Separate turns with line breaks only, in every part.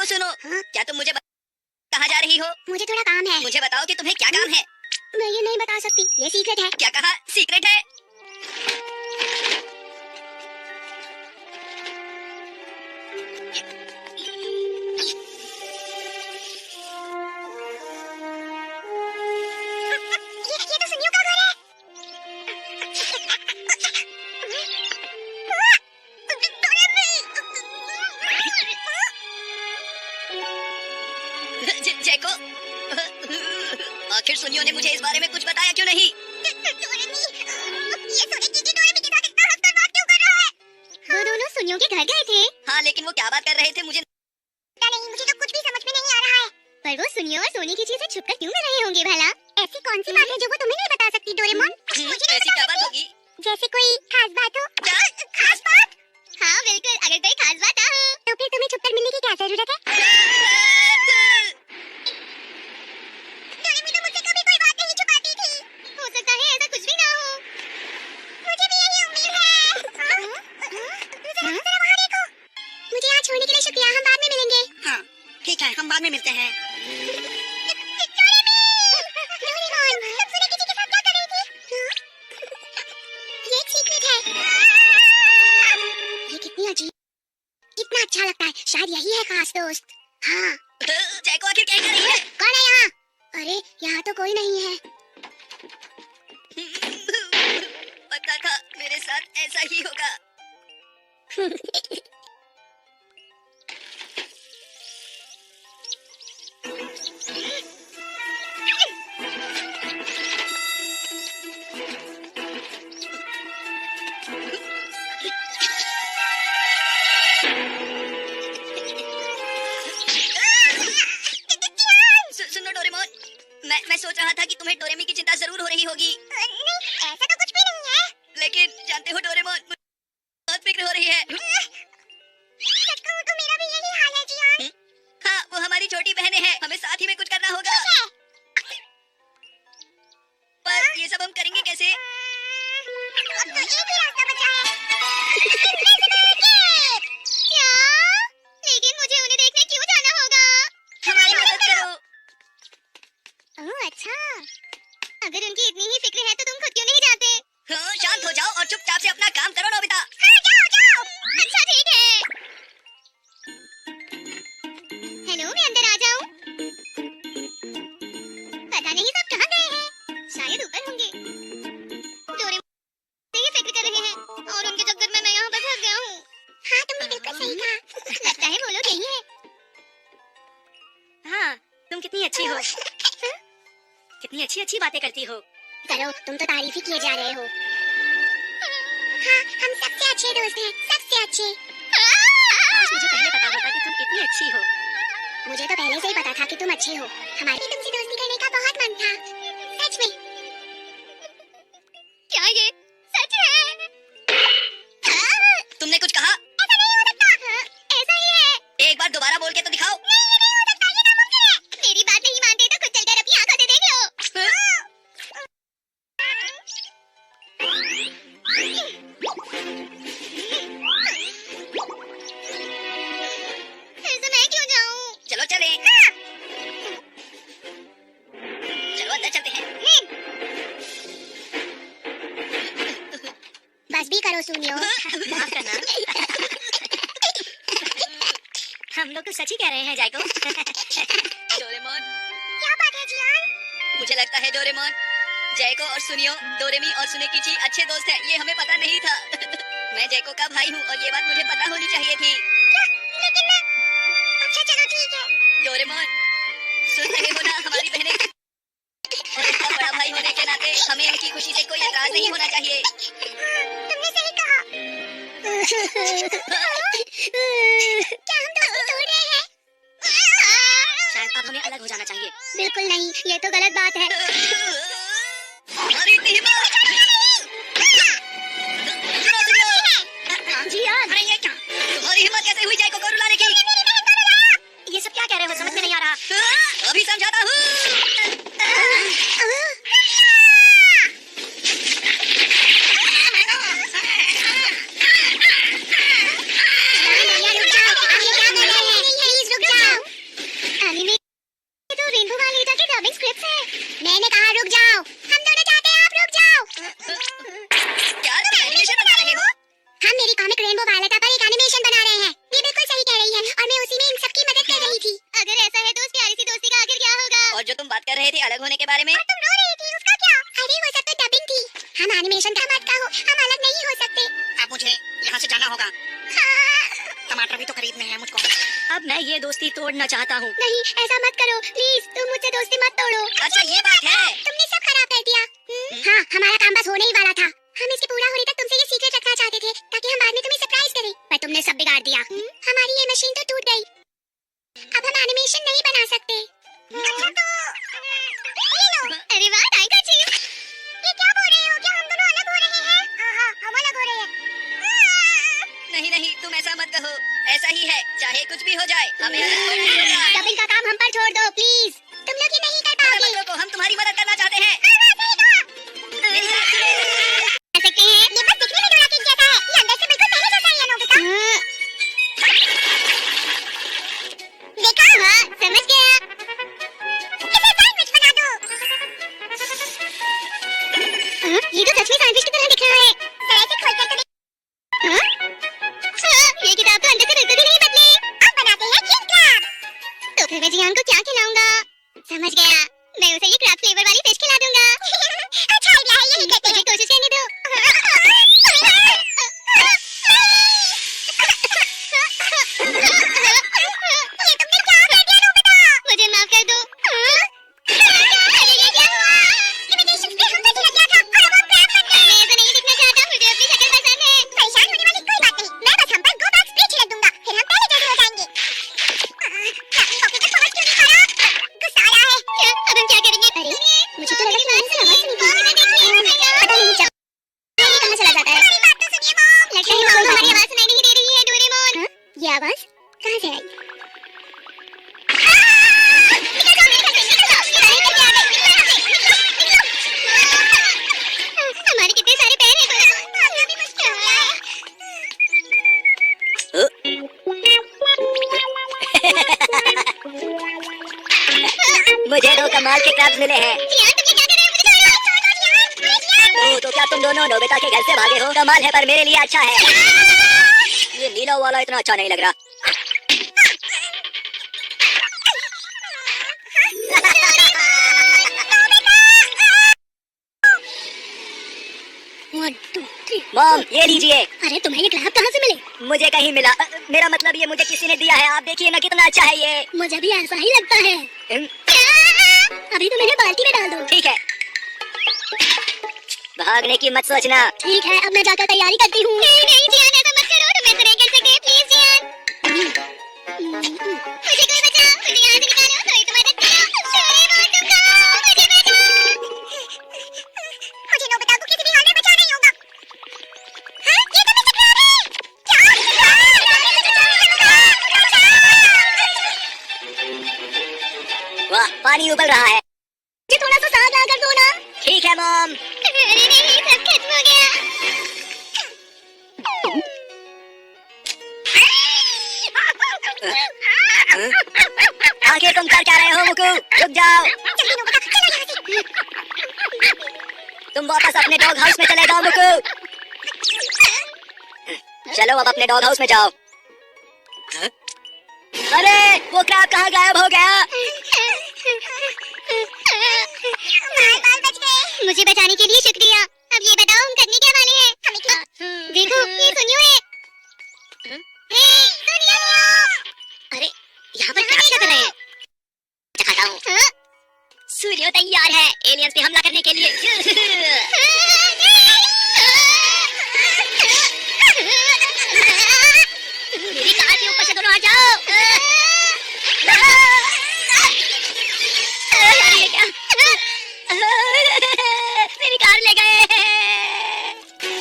जैको सुनो।
हाँ?
क्या तुम मुझे कहाँ जा रही हो?
मुझे थोड़ा काम है।
मुझे बताओ कि तुम्हें क्या काम है।
मैं ये नहीं बता सकती, ये सीक्रेट है।
क्या कहा? सीक्रेट है?
ये तो सुनियो का घर है।
जैको, आखिर सुनियो ने मुझे इस बारे में कुछ बताया क्यों नहीं?
वो दोनों सुनियो के घर गए थे।
हाँ, लेकिन वो क्या बात कर रहे थे मुझे
मुझे तो कुछ भी समझ में नहीं आ रहा है। पर वो सुनियो और सोने की चीजें छुपकर क्यों कर रहे होंगे भला? ऐसी कौन सी बात है जो वो तुम्हें नहीं बता सकती डोरेमोन?
ऐसी क्या बात होगी?
जैसे कोई खास बात हो।
क्या?
खास बात? हाँ बिल्कुल, अगर कोई खास बात हो तो फिर तुम्हें छुपकर मिलने की क्या जरूरत है? डोरेमी तो मुझसे कभी कोई बात नहीं छुपाती थी। हो सकता है ऐसा कुछ भी ना हो। मुझे भी यही उम्मीद है। जरा वहाँ देखो। मुझे यहाँ छोड़ने के लिए शुक्रिया, हम बाद में मिलेंगे।
हाँ, ठीक है, हम बाद में मिलते हैं।
कितना अच्छा लगता है, शायद यही है खास दोस्त। हाँ।
जैको आखिर क्या कर रही है?
कौन है यहाँ? अरे यहाँ तो कोई नहीं है।
पता था मेरे साथ ऐसा ही होगा। सुनो डोरेमोन, मैं सोच रहा था कि तुम्हें डोरेमी की चिंता जरूर हो रही होगी।
नहीं, ऐसा तो कुछ भी नहीं है।
लेकिन जानते हो डोरेमोन, मुझे बहुत फिक्र हो रही है।
सच कहूं तो मेरा भी यही हाल है जियान।
हाँ, वो हमारी छोटी बहनें हैं, हमें साथ ही में कुछ करना होगा। पर ये सब हम करेंगे कैसे?
अब तो एक ही रास्ता बचा है। क्या? लेकिन मुझे उन्हें देखने क्यों जाना होगा?
हमारी मदद करो।
ओह अच्छा, अगर उनकी इतनी ही फिक्र है तो तुम खुद क्यों नहीं जाते?
हाँ, शांत हो जाओ और चुपचाप से अपना काम करो नोबिता।
हाँ, जाओ जाओ। अच्छा ठीक है। हेलो, मैं अंदर आ जाऊं? पता नहीं सब कहाँ गए हैं, शायद ऊपर होंगे। डोरेमोन से ही फिक्र कर रहे हैं और उनके चक्कर में मैं यहाँ पर फंस गया हूँ। हाँ, तुमने बिल्कुल सही कहा। लगता है वो लोग यही है।
हाँ, तुम कितनी अच्छी हो। कितनी अच्छी अच्छी बातें करती हो।
करो, तुम तो तारीफ ही किए जा रहे हो। हाँ, हम सबसे अच्छे दोस्त हैं, सबसे अच्छे।
आज मुझे पहले पता होता कि तुम इतनी अच्छी हो।
मुझे तो पहले से ही पता था कि तुम अच्छे हो। हमारी तुमसे दोस्ती करने का बहुत मन था, सच में। क्या ये सच है?
तुमने कुछ कहा?
ऐसा नहीं हो सकता। ऐसा ही है।
एक बार दोबारा बोल के तो दिखाओ।
नहीं हो सकता, ये नामुमकिन है। मेरी बात नहीं मानते तो खुद चलकर अपनी आंखों से देख लो। फिर से मैं क्यों जाऊं?
चलो चलें। चलो अंदर चलते हैं।
बस भी करो सुनियो।
माफ करना। हम लोग तो सच ही कह रहे हैं जाइको। डोरेमोन,
क्या बात है जियान?
मुझे लगता है डोरेमोन, जैको और सुनियो, डोरेमी और सुनेकिची अच्छे दोस्त हैं। ये हमें पता नहीं था। मैं जैको का भाई हूँ और ये बात मुझे पता होनी चाहिए थी।
लेकिन मैं... अच्छा चलो ठीक है।
डोरेमोन, सुन रहे हो ना हमारी बहनें? और इसका बड़ा भाई होने के नाते हमें इनकी खुशी से कोई एतराज नहीं होना चाहिए।
तुमने सही कहा। क्या हम दोस्ती तोड़ रहे हैं?
शायद अब हमें अलग हो जाना चाहिए।
बिल्कुल नहीं, ये तो गलत बात है।
हमारी इतनी हिम्मत! जियान, अरे ये क्या? तुम्हारी हिम्मत कैसे हुई जैको को रुलाने की? ये सब क्या कह रहे हो, समझ में नहीं आ रहा। अभी समझाता हूँ।
रुक जाओ, डबिंग स्क्रिप्ट है। मैंने कहा रुक जाओ, हम दोनों चाहते हैं आप रुक जाओ।
क्या तुम एनिमेशन बना रहे हो?
हम मेरी कॉमिक रेनबो वायलेटा पर एक एनिमेशन बना रहे हैं। ये बिल्कुल सही कह रही है और मैं उसी में इन सबकी मदद कर रही थी। अगर ऐसा है तो उस प्यारी सी दोस्ती का आखिर क्या होगा?
और जो तुम बात कर रहे थे अलग होने के बारे में,
और तुम रो रही थी, उसका क्या? अरे वो सब तो डबिंग थी। हम एनिमेशन का मत कहो, हम अलग नहीं हो सकते।
अब मुझे यहाँ से जाना होगा।
हाँ।
टमाटर भी तो खरीदने हैं मुझको।
अब मैं ये दोस्ती तोड़ना चाहता हूँ।
नहीं ऐसा मत करो प्लीज, तुम मुझसे दोस्ती मत तोड़ो।
अच्छा ये बात है।
तुमने सब खराब कर दिया। हाँ हमारा काम बस होने ही वाला था। हम इसके पूरा होने तक तुमसे ये सीक्रेट रखना चाहते थे ताकि हम बाद में तुम्हें सरप्राइज करें, पर तुमने सब बिगाड़ दिया। हमारी ये मशीन तो टूट गई, अब हम एनिमेशन नहीं बना सकते। अच्छा तो ये लो। अरे वाह थैंक यू चीफ। ये क्या बोल रहे हो? क्या हम दोनों अलग हो रहे हैं? हाँ हम अलग हो रहे हैं।
नहीं नहीं तुम ऐसा मत कहो, ऐसा ही है, चाहे कुछ भी हो जाए हमें अलग होना ही होगा।
डबिंग का काम हम पर छोड़ दो प्लीज, तुम लोग ये नहीं कर
मत
पाओगे।
रोको, हम तुम्हारी मदद करना चाहते हैं।
सकते हैं। ये बस दिखने में डोराकेन जैसा है, ये अंदर से बिल्कुल पहले जैसा ही है नोबिता। देखा? हाँ समझ गया। इसे सैंडविच बना दो। ये तो सच में सैंडविच की तरह दिख रहा है। जरा इसे खोलकर तो देख। ये किताब तो अंदर से बिल्कुल भी नहीं बदली। अब बनाते हैं किंग क्रैब। तो फिर मैं जियान को क्या खिलाऊंगा? समझ गया, मैं उसे ये क्रैब फ्लेवर वाली फिश खिला दूंगा। अच्छा आइडिया है, यही करते हैं। कोशिश करने दो। ये तुमने क्या कर दिया नोबिता? मुझे माफ कर दो। अरे ये क्या हुआ? इमिटेशन पे हम पर चिढ़ गया था और अब हम क्रैब बन गए। मैं ऐसा नहीं दिखना चाहता, मुझे अपनी शक्ल पसंद है। परेशान होने वाली कोई बात नहीं, मैं बस हम पर गो बैक स्प्रे छिड़क दूंगा, फिर हम पहले जैसे हो जाएंगे। मौके पर पहुंच क्यों नहीं पा रहा? गुस्सा आ रहा है। क्या? अब हम क्या करेंगे? अरे मुझे तो लगा कि मैं इससे आवाज सुनी थी। पता नहीं चला कहां चला जाता है। मेरी बात तो सुनिए मॉम। लगता है मॉम हमारी आवाज सुनाई नहीं दे रही है डोरेमोन। ये आवाज कहां से आई? हमारे कितने सारे पैर हैं, भागना भी मुश्किल हो गया है।
मुझे दो कमाल के क्रैब्स मिले हैं।
यार तुम ये क्या कर रहे हो? मुझे छोड़ो यार।
तो क्या तुम दोनों नोबिता के घर से भागे हो? कमाल है, पर मेरे लिए अच्छा है। ये नीला वाला इतना अच्छा नहीं लग रहा। मॉम ये लीजिए।
अरे तुम्हें ये क्रैब कहाँ से मिले?
मुझे कहीं मिला, मेरा मतलब ये मुझे किसी ने दिया है। आप देखिए ना कितना अच्छा है ये।
मुझे भी ऐसा ही लगता है। अभी तुम इन्हें बाल्टी में डाल दो।
ठीक है, भागने की मत सोचना।
ठीक है, अब मैं जाकर तैयारी करती हूँ। नहीं जियान ऐसा मत करो, तुम ऐसा नहीं कर सकते प्लीज जियान। मुझे कोई बचाओ, मुझे यहाँ से निकालो, कोई तो मदद करो। डोरेमोन तुम कहाँ हो? मुझे बचाओ। मुझे नोबिता को किसी भी हाल में बचाना ही होगा। हाँ, ये तो मिस्टर क्रैब है। क्या?
वाह पानी उबल रहा है।
मुझे थोड़ा सा साग ला कर दो ना।
ठीक है मॉम।
अरे नहीं, सब खत्म हो गया।
आखिर तुम कर क्या रहे हो मुकु? रुक जाओ।
जल्दी नोबिता, चलो यहाँ से।
तुम वापस अपने डॉग हाउस में चले जाओ मुकु। चलो अब अपने डॉग हाउस में जाओ। अरे वो क्रैब कहाँ गायब हो गया?
बाल बच गए। मुझे बचाने के लिए शुक्रिया। अब ये बताओ हम करने क्या वाले हैं? हमें क्या? देखो ये सुनियो है। हे सुनियो। अरे यहाँ पर क्या कर रहे हैं? दिखाता हूँ। सूर्य तैयार है एलियंस पे हमला करने के लिए। मेरी कार के ऊपर से दोनों आ जाओ। ये क्या? मेरी कार ले गए।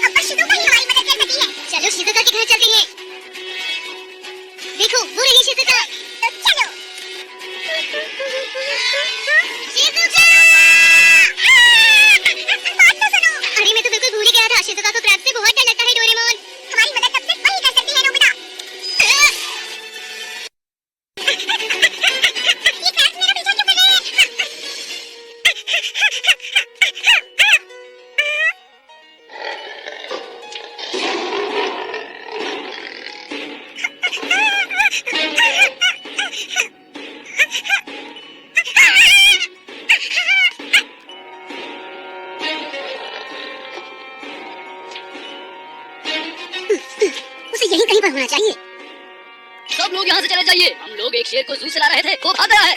अब शिजुका ही हमारी मदद कर सकती है। चलो शिजुका के घर चलते हैं। देखो वो रही शिजुका। तो चलो। शिजुका! बात तो सुनो। अरे मैं तो बिल्कुल भूल होना चाहिए।
सब लोग यहाँ से चले जाइए, हम लोग एक शेर को जू से ला रहे थे, वो भाग गया है।